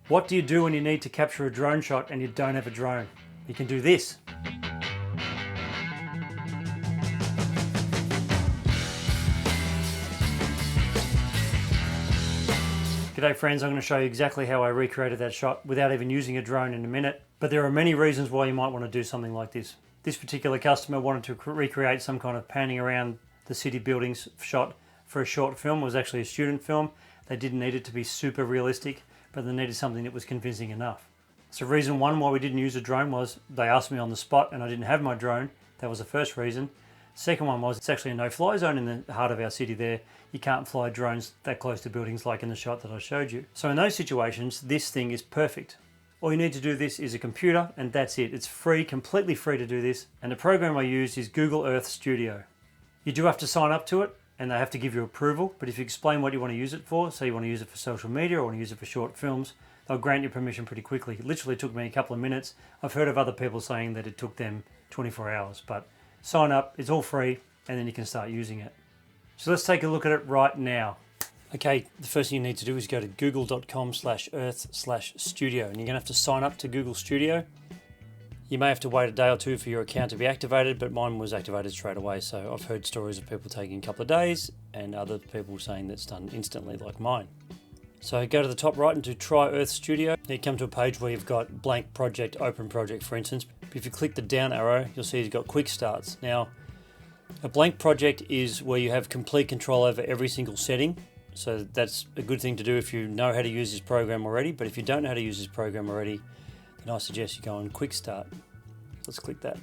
What do you do when you need to capture a drone shot and you don't have a drone? You can do this. G'day friends, I'm going to show you exactly how I recreated that shot without even using a drone in a minute. But there are many reasons why you might want to do something like this. This particular customer wanted to recreate some kind of panning around the city buildings shot for a short film. It was actually a student film. They didn't need it to be super realistic, but they needed something that was convincing enough. So reason one why we didn't use a drone was they asked me on the spot and I didn't have my drone. That was the first reason. Second one was it's actually a no-fly zone in the heart of our city there. You can't fly drones that close to buildings like in the shot that I showed you. So in those situations, this thing is perfect. All you need to do this is a computer and that's it. It's free, completely free to do this. And the program I use is Google Earth Studio. You do have to sign up to it and they have to give you approval. But if you explain what you want to use it for, say you want to use it for social media or want to use it for short films, they'll grant you permission pretty quickly. It literally took me a couple of minutes. I've heard of other people saying that it took them 24 hours, but sign up, it's all free, and then you can start using it. So let's take a look at it right now. Okay, the first thing you need to do is go to google.com/earth/studio, and you're gonna have to sign up to Google Studio. You may have to wait a day or two for your account to be activated, but mine was activated straight away, so I've heard stories of people taking a couple of days, and other people saying that's done instantly like mine. So go to the top right into Try Earth Studio. You come to a page where you've got blank project, open project for instance. If you click the down arrow, you'll see you've got quick starts. Now, a blank project is where you have complete control over every single setting. So that's a good thing to do if you know how to use this program already. But if you don't know how to use this program already, then I suggest you go on quick start. Let's click that.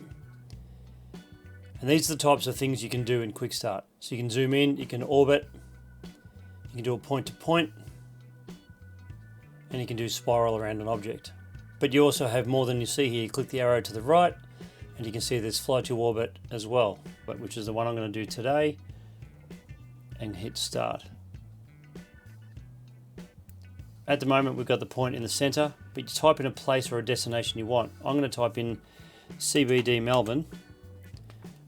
And these are the types of things you can do in quick start. So you can zoom in, you can orbit, you can do a point to point, and you can do spiral around an object. But you also have more than you see here. You click the arrow to the right and you can see there's fly to orbit as well, which is the one I'm going to do today, and hit start. At the moment we've got the point in the center, but you type in a place or a destination you want. I'm going to type in CBD Melbourne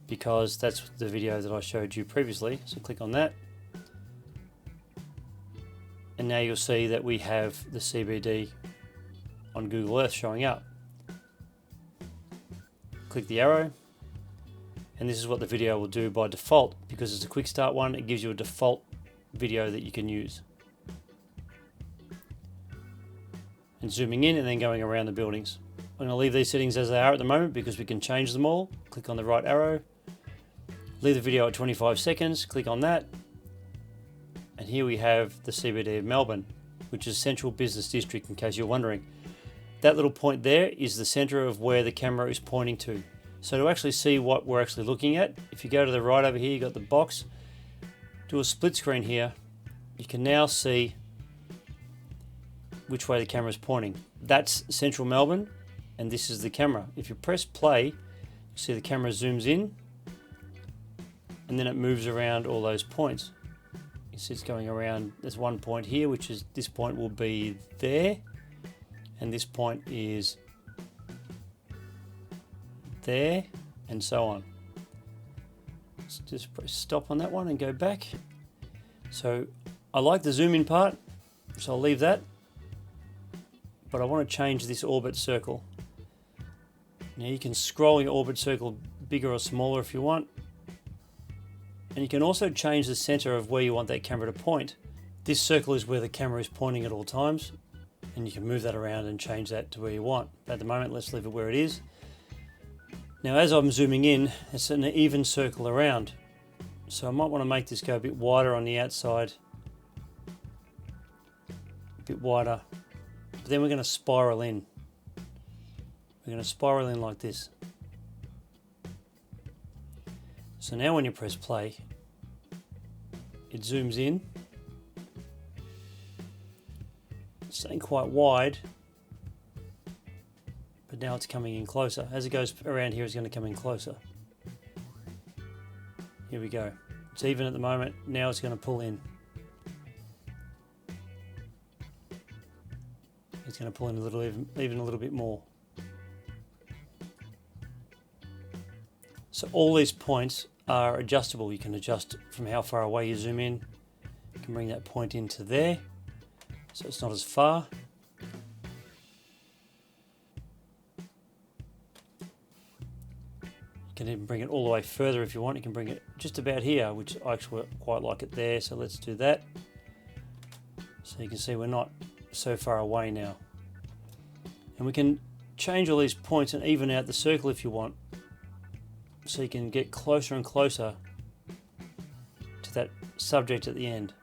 because that's the video that I showed you previously. So click on that. And now you'll see that we have the CBD on Google Earth showing up. Click the arrow, and this is what the video will do by default. Because it's a quick start one, it gives you a default video that you can use. And zooming in and then going around the buildings. I'm going to leave these settings as they are at the moment because we can change them all. Click on the right arrow, leave the video at 25 seconds, click on that. And here we have the CBD of Melbourne, which is Central Business District, in case you're wondering. That little point there is the center of where the camera is pointing to. So to actually see what we're actually looking at, if you go to the right over here, you've got the box. Do a split screen here. You can now see which way the camera is pointing. That's Central Melbourne, and this is the camera. If you press play, you see the camera zooms in, and then it moves around all those points. You see it's going around. There's one point here, which is this point will be there, and this point is there, and so on. Let's just press stop on that one and go back. So I like the zoom in part, so I'll leave that, but I want to change this orbit circle. Now you can scroll your orbit circle bigger or smaller if you want. And you can also change the center of where you want that camera to point. This circle is where the camera is pointing at all times, and you can move that around and change that to where you want. But at the moment, let's leave it where it is. Now, as I'm zooming in, it's an even circle around. So I might want to make this go a bit wider on the outside, a bit wider. But then we're going to spiral in. We're going to spiral in like this. So now when you press play, it zooms in. It's staying quite wide, but now it's coming in closer. As it goes around here, it's going to come in closer. Here we go. It's even at the moment. Now it's going to pull in. It's going to pull in a little, even a little bit more. So all these points are adjustable. You can adjust from how far away you zoom in. You can bring that point into there, so it's not as far. can even bring it all the way further if you want. You can bring it just about here, which I actually quite like it there. So let's do that. So you can see we're not so far away now. And we can change all these points and even out the circle if you want. So you can get closer and closer to that subject at the end.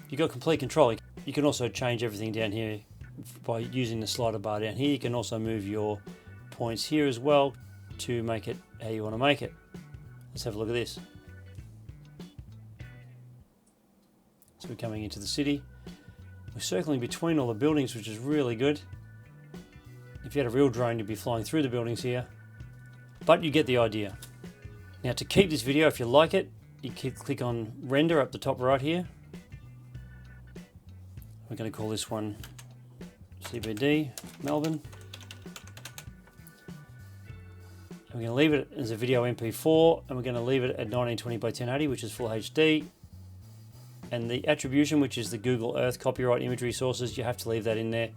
You've got complete control. You can also change everything down here by using the slider bar down here. You can also move your points here as well to make it how you want to make it. Let's have a look at this. So we're coming into the city. We're circling between all the buildings, which is really good. If you had a real drone, you'd be flying through the buildings here. But you get the idea. Now to keep this video, if you like it, you click on render up the top right here. We're going to call this one CBD Melbourne. And we're going to leave it as a video MP4, and we're going to leave it at 1920 by 1080, which is full HD. And the attribution, which is the Google Earth copyright imagery sources, you have to leave that in there.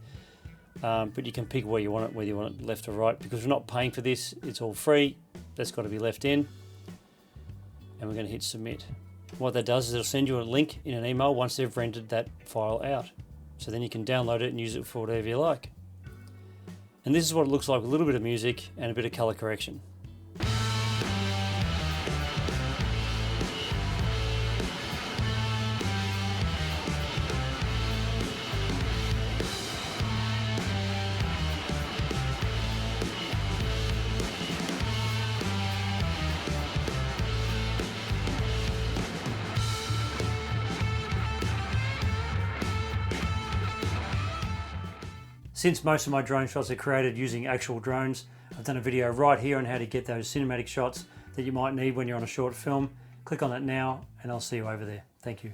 But you can pick where you want it, whether you want it left or right. Because we're not paying for this, it's all free. That's got to be left in. And we're going to hit submit. What that does is it'll send you a link in an email once they've rendered that file out. So then you can download it and use it for whatever you like. And this is what it looks like with a little bit of music and a bit of color correction. Since most of my drone shots are created using actual drones, I've done a video right here on how to get those cinematic shots that you might need when you're on a short film. Click on that now and I'll see you over there. Thank you.